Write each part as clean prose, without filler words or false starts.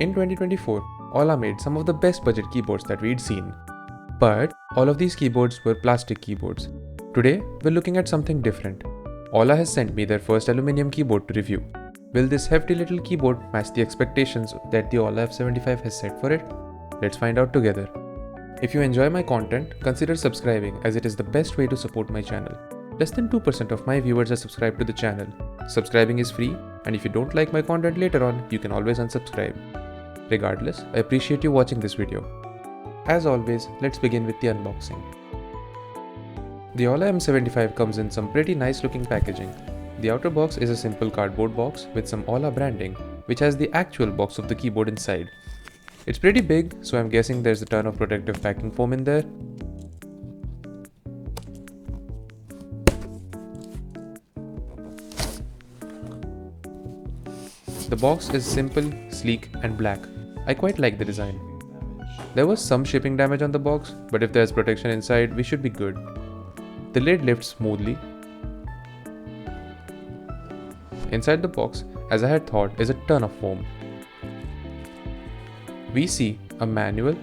In 2024, Aula made some of the best budget keyboards that we'd seen. But all of these keyboards were plastic keyboards. Today, we're looking at something different. Aula has sent me their first aluminium keyboard to review. Will this hefty little keyboard match the expectations that the Aula F75 has set for it? Let's find out together. If you enjoy my content, consider subscribing as it is the best way to support my channel. Less than 2% of my viewers are subscribed to the channel. Subscribing is free, and if you don't like my content later on, you can always unsubscribe. Regardless, I appreciate you watching this video. As always, let's begin with the unboxing. The Aula M75 comes in some pretty nice looking packaging. The outer box is a simple cardboard box with some Aula branding, which has the actual box of the keyboard inside. It's pretty big, so I'm guessing there's a ton of protective packing foam in there. The box is simple, sleek and black. I quite like the design. There was some shipping damage on the box, but if there's protection inside, we should be good. The lid lifts smoothly. Inside the box, as I had thought, is a ton of foam. We see a manual,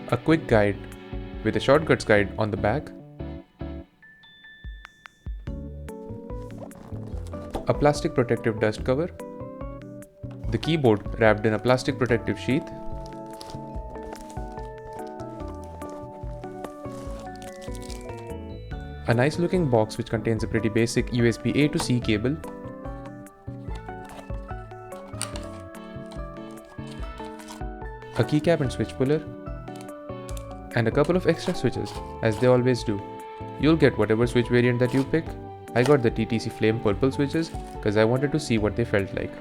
a quick guide with a shortcuts guide on the back, a plastic protective dust cover, the keyboard wrapped in a plastic protective sheath, a nice looking box which contains a pretty basic USB A to C cable, a keycap and switch puller, and a couple of extra switches, as they always do. You'll get whatever switch variant that you pick. I got the TTC Flame purple switches because I wanted to see what they felt like.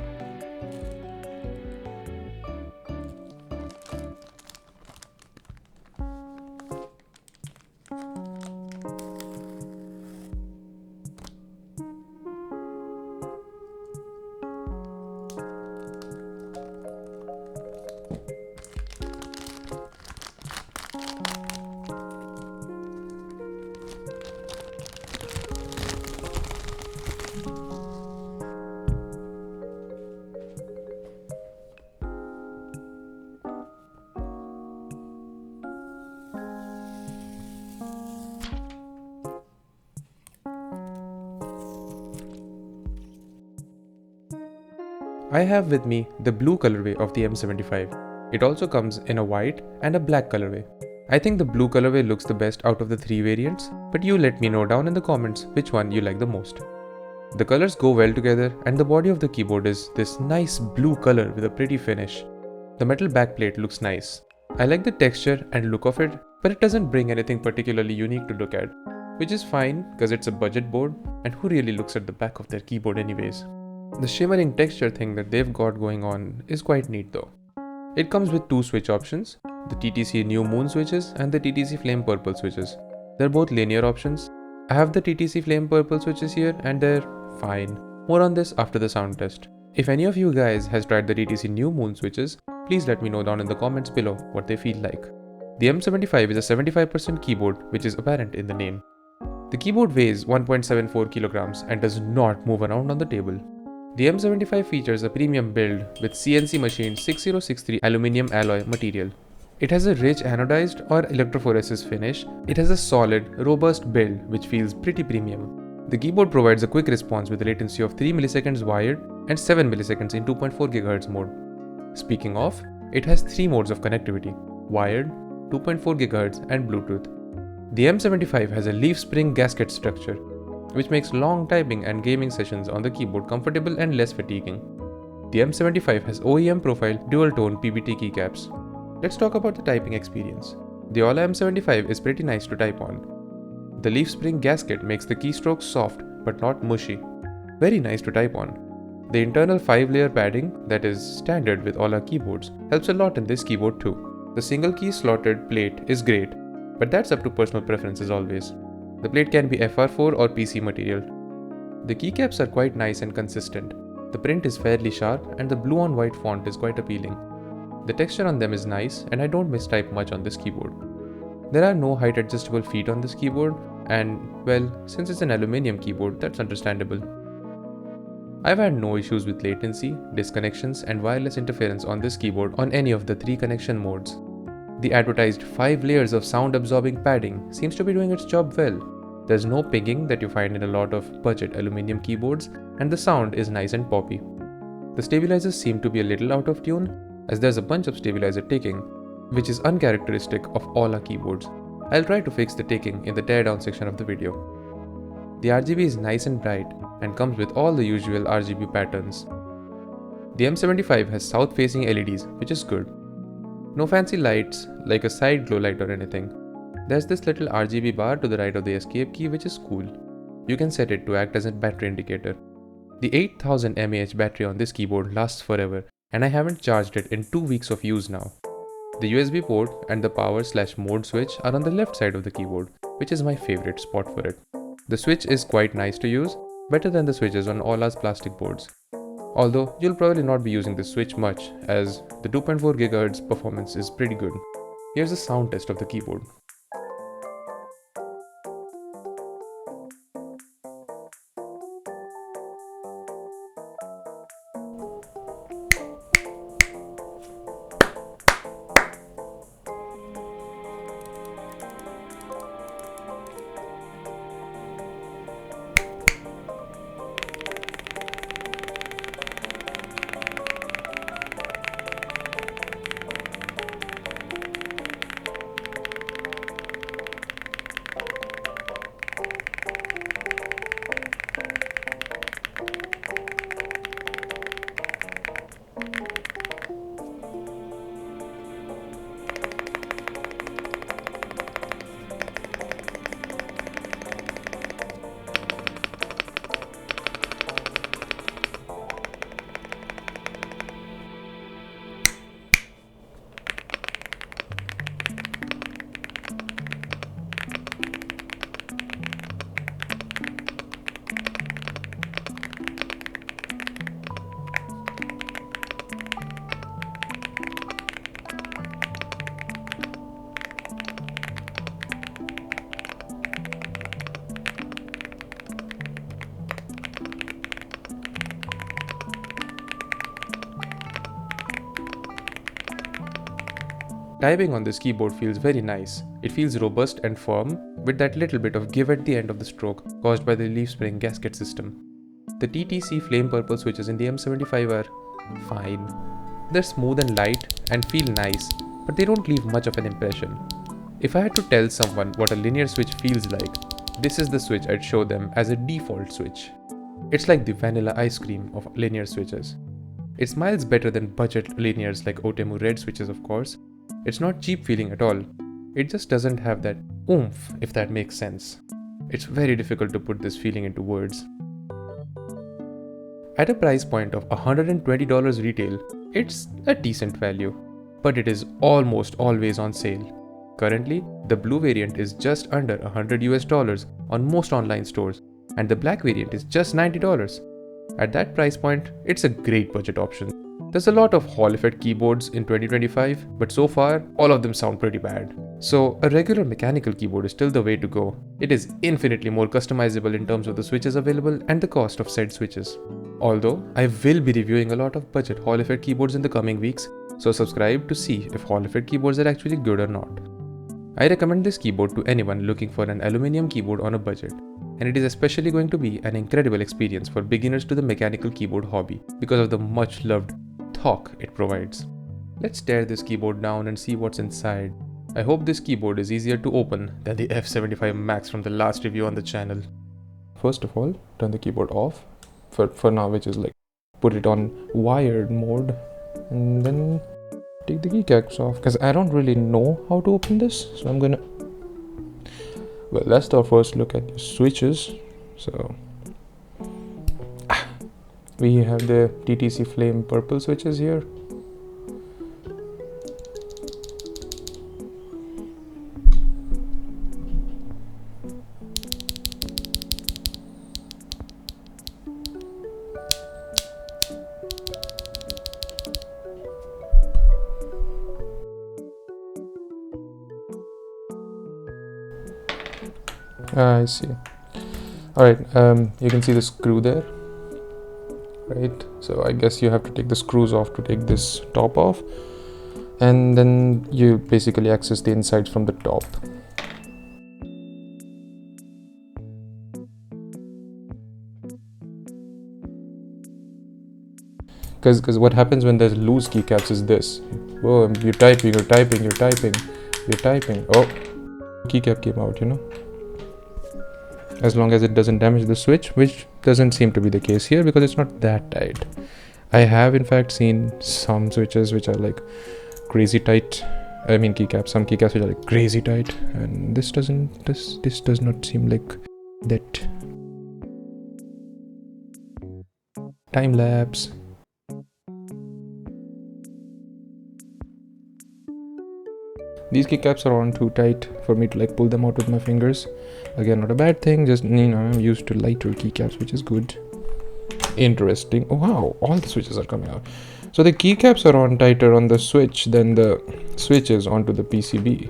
I have with me the blue colorway of the M75. It also comes in a white and a black colorway. I think the blue colorway looks the best out of the three variants, but you let me know down in the comments which one you like the most. The colors go well together and the body of the keyboard is this nice blue color with a pretty finish. The metal backplate looks nice. I like the texture and look of it, but it doesn't bring anything particularly unique to look at, which is fine because it's a budget board and who really looks at the back of their keyboard anyways. The shimmering texture thing that they've got going on is quite neat though. It comes with two switch options, the TTC New Moon switches and the TTC Flame Purple switches. They're both linear options. I have the TTC Flame Purple switches here and they're fine. More on this after the sound test. If any of you guys has tried the TTC New Moon switches, please let me know down in the comments below what they feel like. The M75 is a 75% keyboard, which is apparent in the name. The keyboard weighs 1.74 kilograms and does not move around on the table. The M75 features a premium build with CNC machined 6063 aluminium alloy material. It has a rich anodized or electrophoresis finish. It has a solid, robust build which feels pretty premium. The keyboard provides a quick response with a latency of 3 milliseconds wired and 7 milliseconds in 2.4 GHz mode. Speaking of, it has 3 modes of connectivity: wired, 2.4 GHz and Bluetooth. The M75 has a leaf spring gasket structure, which makes long typing and gaming sessions on the keyboard comfortable and less fatiguing. The M75 has OEM profile dual-tone PBT keycaps. Let's talk about the typing experience. The Aula M75 is pretty nice to type on. The leaf spring gasket makes the keystrokes soft but not mushy. Very nice to type on. The internal 5-layer padding that is standard with Aula keyboards helps a lot in this keyboard too. The single key slotted plate is great, but that's up to personal preference as always. The plate can be FR4 or PC material. The keycaps are quite nice and consistent. The print is fairly sharp and the blue on white font is quite appealing. The texture on them is nice and I don't mistype much on this keyboard. There are no height adjustable feet on this keyboard and, well, since it's an aluminium keyboard, that's understandable. I've had no issues with latency, disconnections, and wireless interference on this keyboard on any of the 3 connection modes. The advertised 5 layers of sound absorbing padding seems to be doing its job well. There's no pinging that you find in a lot of budget aluminium keyboards, and the sound is nice and poppy. The stabilizers seem to be a little out of tune, as there's a bunch of stabilizer ticking, which is uncharacteristic of all our keyboards. I'll try to fix the ticking in the teardown section of the video. The RGB is nice and bright and comes with all the usual RGB patterns. The M75 has south-facing LEDs, which is good. No fancy lights like a side glow light or anything. There's this little RGB bar to the right of the escape key, which is cool. You can set it to act as a battery indicator. The 8000 mAh battery on this keyboard lasts forever, and I haven't charged it in 2 weeks of use now. The USB port and the power/mode switch are on the left side of the keyboard, which is my favorite spot for it. The switch is quite nice to use, better than the switches on all our plastic boards. Although you'll probably not be using this switch much, as the 2.4 GHz performance is pretty good. Here's a sound test of the keyboard. Typing on this keyboard feels very nice. It feels robust and firm, with that little bit of give at the end of the stroke caused by the leaf spring gasket system. The TTC flame purple switches in the M75 are fine. They're smooth and light and feel nice, but they don't leave much of an impression. If I had to tell someone what a linear switch feels like, this is the switch I'd show them as a default switch. It's like the vanilla ice cream of linear switches. It smiles better than budget linears like Otemu red switches, of course. It's not cheap feeling at all. It just doesn't have that oomph, if that makes sense. It's very difficult to put this feeling into words. At a price point of $120 retail, it's a decent value, but it is almost always on sale. Currently, the blue variant is just under $100 on most online stores, and the black variant is just $90. At that price point, it's a great budget option. There's a lot of Hall effect keyboards in 2025, but so far, all of them sound pretty bad. So a regular mechanical keyboard is still the way to go. It is infinitely more customizable in terms of the switches available and the cost of said switches. Although, I will be reviewing a lot of budget Hall effect keyboards in the coming weeks, so subscribe to see if Hall effect keyboards are actually good or not. I recommend this keyboard to anyone looking for an aluminium keyboard on a budget, and it is especially going to be an incredible experience for beginners to the mechanical keyboard hobby because of the much loved torque it provides. Let's tear this keyboard down and see what's inside. I hope this keyboard is easier to open than the F75 Max from the last review on the channel. First of all, turn the keyboard off for now, which is like put it on wired mode, and then take the keycaps off because I don't really know how to open this, so I'm gonna. Well, let's our first look at the switches. So we have the TTC flame purple switches here. I see. Alright, you can see the screw there. right? So I guess you have to take the screws off to take this top off, and then you basically access the insides from the top. Because what happens when there's loose keycaps is this. Whoa, you're typing. Oh, keycap came out, you know. As long as it doesn't damage the switch, which doesn't seem to be the case here because it's not that tight. I have in fact seen some switches which are like crazy tight. I mean keycaps, some keycaps which are like crazy tight, and this does not seem like that. Time lapse. These keycaps are on too tight for me to like pull them out with my fingers. Again, not a bad thing, just, you know, I'm used to lighter keycaps, which is good. Interesting. Oh, wow, all the switches are coming out. So the keycaps are on tighter on the switch than the switches onto the PCB.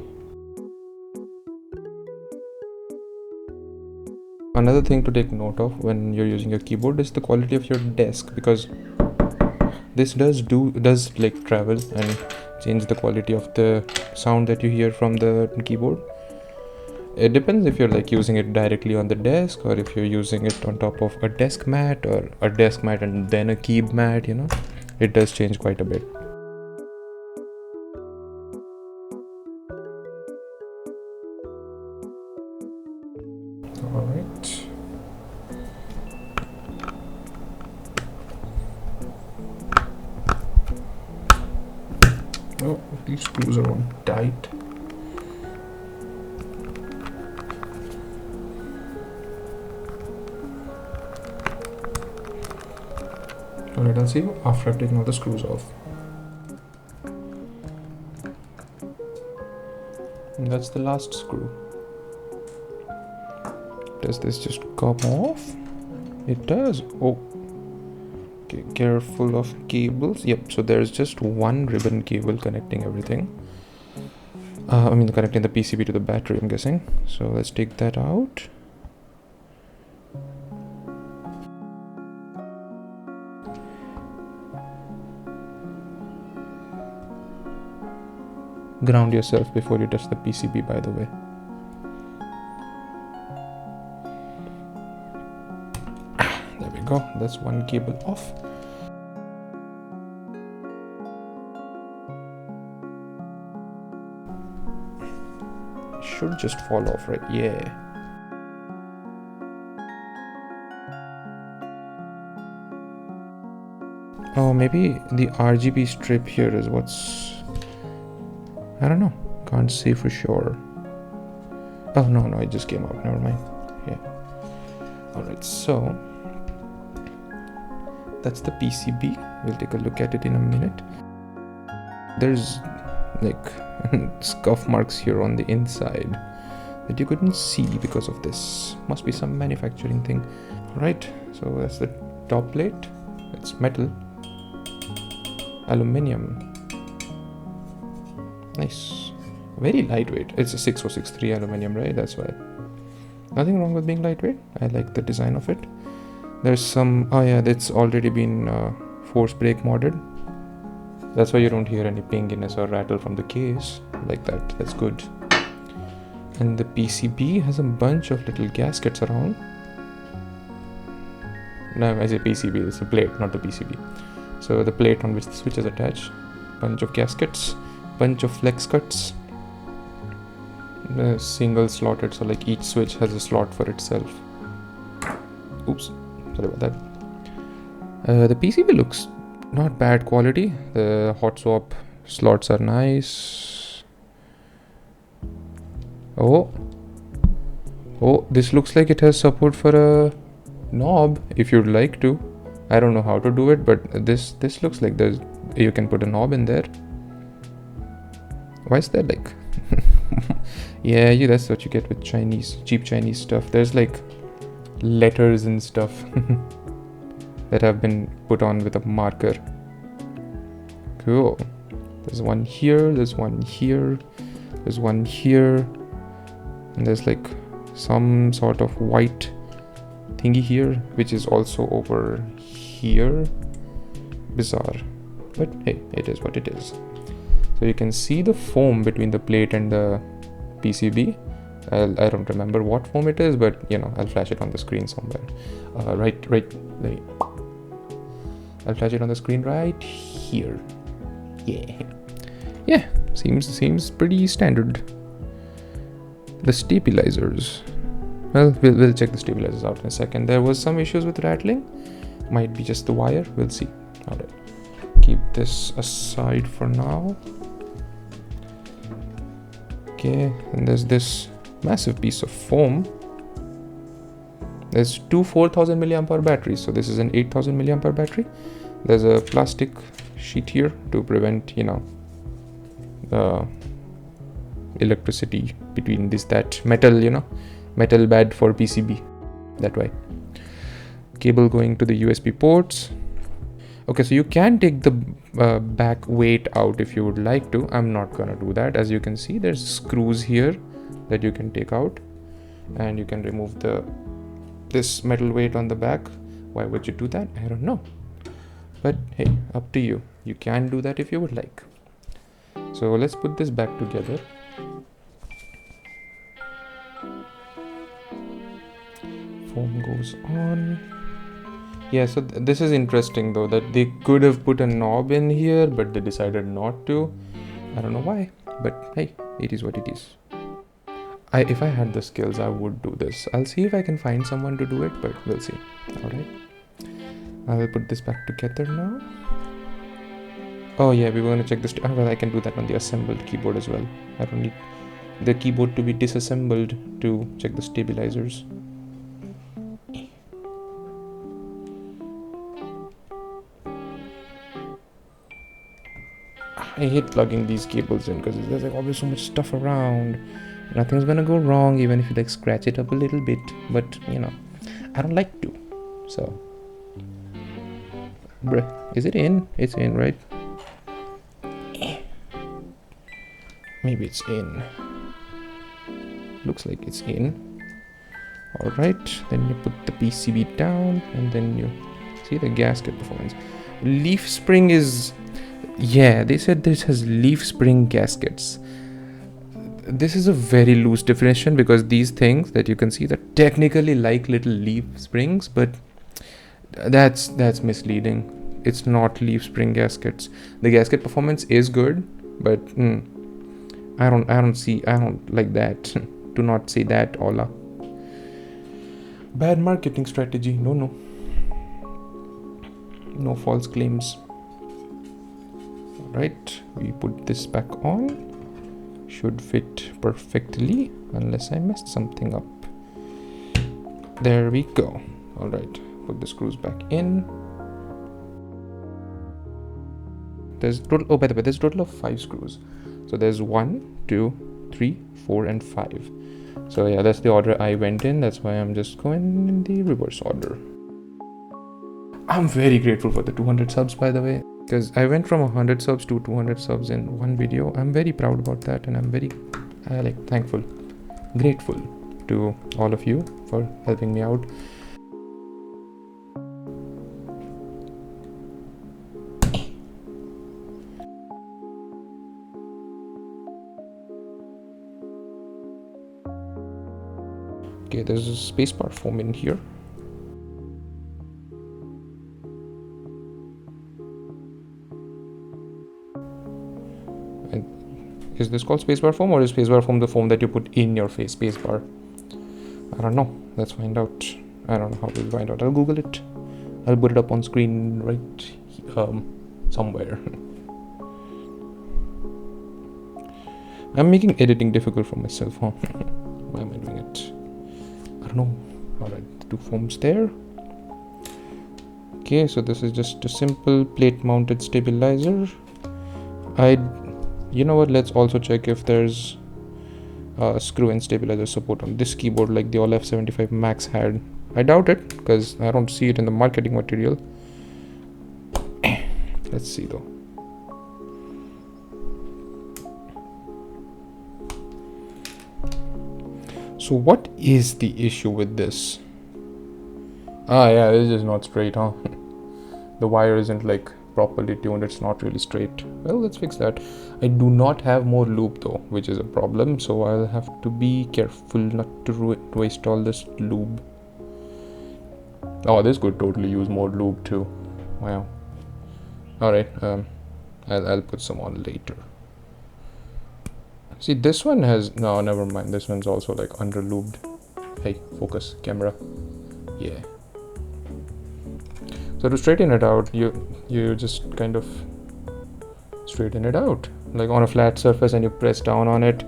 Another thing to take note of when you're using your keyboard is the quality of your desk, because this does like travel and change the quality of the sound that you hear from the keyboard. It depends if you're like using it directly on the desk, or if you're using it on top of a desk mat, or a desk mat and then a key mat, you know, it does change quite a bit. All right. Oh, these screws are on tight. Alright, I'll see you after I've taken all the screws off. And that's the last screw. Does this just come off? It does. Oh. Okay, careful of cables. Yep, so there's just one ribbon cable connecting everything. Connecting the PCB to the battery, I'm guessing. So let's take that out. Ground yourself before you touch the PCB, by the way. There we go. That's one cable off. Should just fall off, right? Yeah. Oh, maybe the RGB strip here is what's... I don't know. Can't say for sure. Oh, no, it just came out. Never mind. Yeah. Alright, so... that's the PCB. We'll take a look at it in a minute. There's like scuff marks here on the inside that you couldn't see because of this. Must be some manufacturing thing. Alright, so that's the top plate. It's metal. Aluminium. Nice. Very lightweight. It's a 6063 aluminium, right? That's why. Nothing wrong with being lightweight. I like the design of it. There's some... oh yeah, that's already been force brake modded. That's why you don't hear any pinginess or rattle from the case like that. That's good. And the PCB has a bunch of little gaskets around. No, I say PCB, it's a plate, not the PCB. So the plate on which the switch is attached. Bunch of gaskets, bunch of flex cuts. Single slotted, so like each switch has a slot for itself. Oops, sorry about that. The PCB looks not bad quality. The hot swap slots are nice. Oh, this looks like it has support for a knob if you'd like to. I don't know how to do it, but this looks like you can put a knob in there. Why is that like... yeah, that's what you get with cheap Chinese stuff. There's like letters and stuff that have been put on with a marker. Cool. There's one here, there's one here, there's one here, and there's like some sort of white thingy here, which is also over here. Bizarre, but hey, it is what it is. So you can see the foam between the plate and the PCB. I don't remember what foam it is, but you know, I'll flash it on the screen somewhere. Right there. I'll flash it on the screen right here. Yeah, seems pretty standard. The stabilizers, well, we'll check the stabilizers out in a second. There was some issues with rattling, might be just the wire, we'll see. All right, keep this aside for now. Okay, and there's this massive piece of foam. There's two 4000 milliamp hour batteries, so this is an 8000 milliamp hour battery. There's a plastic sheet here to prevent, you know, electricity between that metal, you know, metal bad for PCB, that way. Cable going to the USB ports. Okay, so you can take the back weight out if you would like to. I'm not gonna do that. As you can see, there's screws here that you can take out, and you can remove this metal weight on the back. Why would you do that? I don't know, but hey, up to you. You can do that if you would like. So let's put this back together. Foam goes on. Yeah, so this is interesting though, that they could have put a knob in here, but they decided not to. I don't know why, but hey, it is what it is. If I had the skills, I would do this. I'll see if I can find someone to do it, but we'll see. All right, I will put this back together now. Oh yeah, we were going to check this. Well, I can do that on the assembled keyboard as well. I don't need the keyboard to be disassembled to check the stabilizers. I hate plugging these cables in because there's like always so much stuff around. Nothing's gonna go wrong even if you like scratch it up a little bit, but you know, I don't like to. So, bruh, is it in? It's in, right? Maybe it's in. Looks like it's in. All right, then you put the PCB down, and then you see the gasket performance. Leaf spring is, yeah, they said this has leaf spring gaskets. This is a very loose definition because these things that you can see are technically like little leaf springs, but that's misleading. It's not leaf spring gaskets. The gasket performance is good, but I don't like that. Do not say that, Aula. Bad marketing strategy. No false claims. All right, we put this back on. Should fit perfectly unless I messed something up. There we go. All right, put the screws back in. There's total, oh by the way, there's a total of 5 screws. So there's 1, 2, 3, 4 and 5. So yeah, that's the order I went in. That's why I'm just going in the reverse order. I'm very grateful for the 200 subs, by the way, because I went from 100 subs to 200 subs in one video. I'm very proud about that, and I'm very thankful, grateful to all of you for helping me out. Okay, there's a spacebar foam in here. Is this called spacebar foam, or is spacebar foam the foam that you put in your face spacebar? I don't know. Let's find out. I don't know how we'll find out. I'll Google it. I'll put it up on screen right somewhere. I'm making editing difficult for myself, huh? Why am I doing it? I don't know. Alright, 2 foams there. Okay, so this is just a simple plate mounted stabilizer. You know what, let's also check if there's screw and stabilizer support on this keyboard like the Aula F75 Max had. I doubt it because I don't see it in the marketing material. Let's see though. So what is the issue with this? Ah yeah, this is not straight, huh? the wire isn't like properly tuned, it's not really straight. Well, let's fix that. I do not have more lube though, which is a problem, so I'll have to be careful not to waste all this lube. Oh, this could totally use more lube too. Wow. Alright, I'll put some on later. See, this one has, no, never mind, this one's also like under lubed. Hey, focus, camera. Yeah. So to straighten it out, you just kind of straighten it out like on a flat surface, and you press down on it,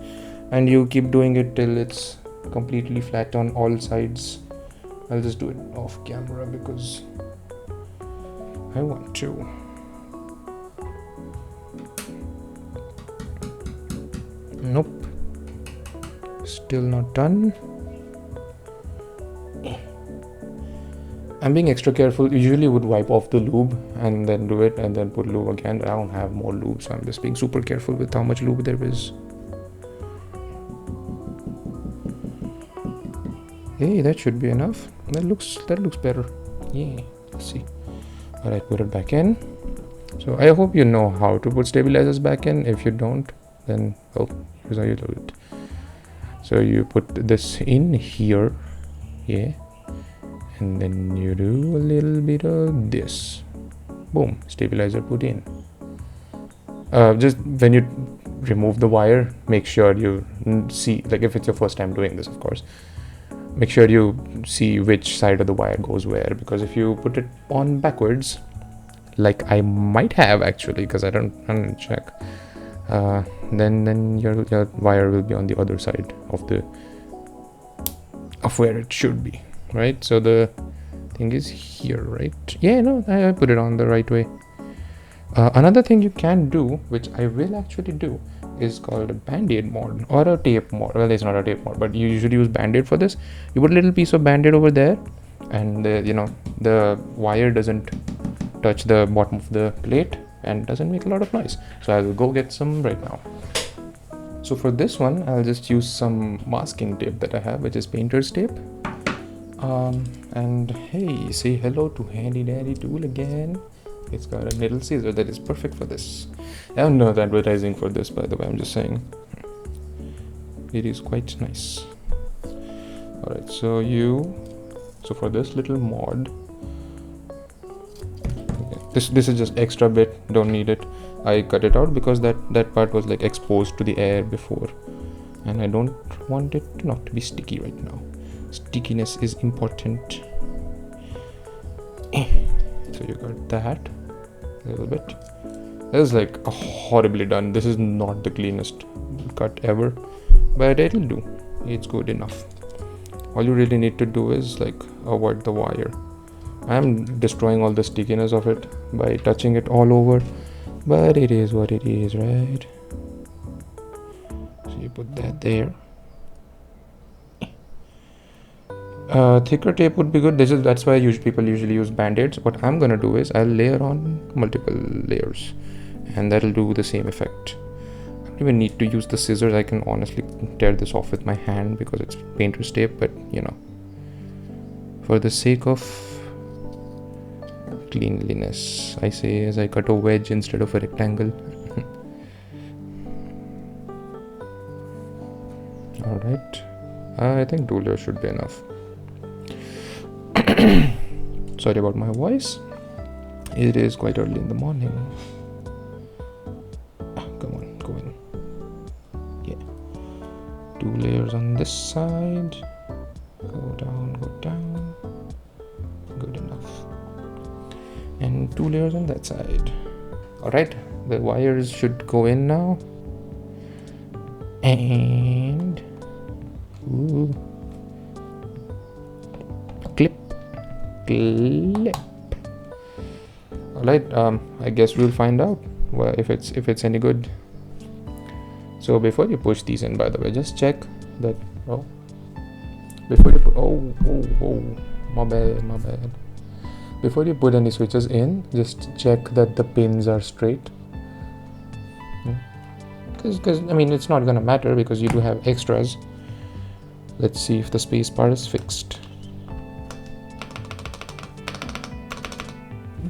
and you keep doing it till it's completely flat on all sides. I'll just do it off camera because I want to. Nope, still not done. I'm being extra careful. Usually would wipe off the lube and then do it and then put lube again. I don't have more lube, so I'm just being super careful with how much lube there is. Hey, that should be enough. That looks better. Yeah, let's see. All right, put it back in. So I hope you know how to put stabilizers back in. If you don't, then well, here's how you do it. So you put this in here, yeah, and then you do a little bit of this. Boom, stabilizer put in. Just when you remove the wire, make sure you see, like if it's your first time doing this, of course, make sure you see which side of the wire goes where, because if you put it on backwards, like I might have actually, because I don't check, then your wire will be on the other side of where it should be, right? So the thing is here, right? Yeah, no, I put it on the right way. Another thing you can do, which I will actually do, is called a band-aid mod or a tape mod. Well, it's not a tape mod, but you usually use band-aid for this. You put a little piece of band-aid over there, and the wire doesn't touch the bottom of the plate and doesn't make a lot of noise. So I will go get some right now. So for this one, I'll just use some masking tape that I have, which is painter's tape. And hey, say hello to handy dandy tool again. It's got a little scissor that is perfect for this. I'm not advertising for this, by the way, I'm just saying. It is quite nice. Alright, so for this little mod, okay, this is just extra bit, don't need it. I cut it out because that part was like exposed to the air before, and I don't want it not to be sticky right now. Stickiness is important. So you got that a little bit. This is like horribly done. This is not the cleanest cut ever, but it'll do. It's good enough. All you really need to do is like avoid the wire. I'm destroying all the stickiness of it by touching it all over, but it is what it is, right? So you put that there. Thicker tape would be good. That's why people usually use band-aids. What I'm gonna do is I'll layer on multiple layers, and that'll do the same effect. I don't even need to use the scissors. I can honestly tear this off with my hand because it's painter's tape, but for the sake of cleanliness, I say as I cut a wedge instead of a rectangle. Alright, I think 2 layers should be enough. Sorry about my voice. It is quite early in the morning. Come on, go in. Yeah. 2 layers on this side. Go down, go down. Good enough. And 2 layers on that side. Alright, the wires should go in now. And ooh. Clip. Alright, I guess we'll find out if it's any good. So before you push these in, by the way, just check that. Before you put my bad. Before you put any switches in, just check that the pins are straight. Because I mean, it's not gonna matter because you do have extras. Let's see if the space bar is fixed.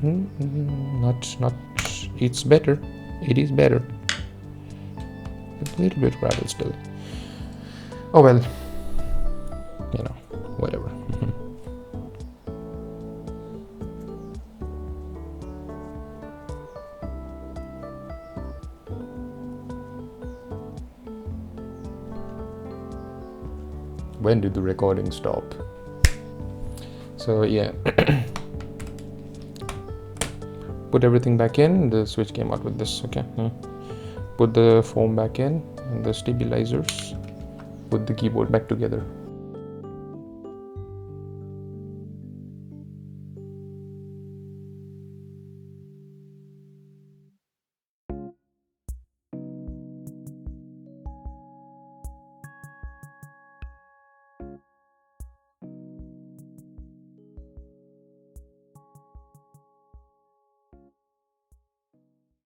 Not. It's better. It is better. A little bit gravel still. Oh well. You know, whatever. When did the recording stop? So yeah. Put everything back in. The switch came out with this. Okay. Put the foam back in and the stabilizers. Put the keyboard back together.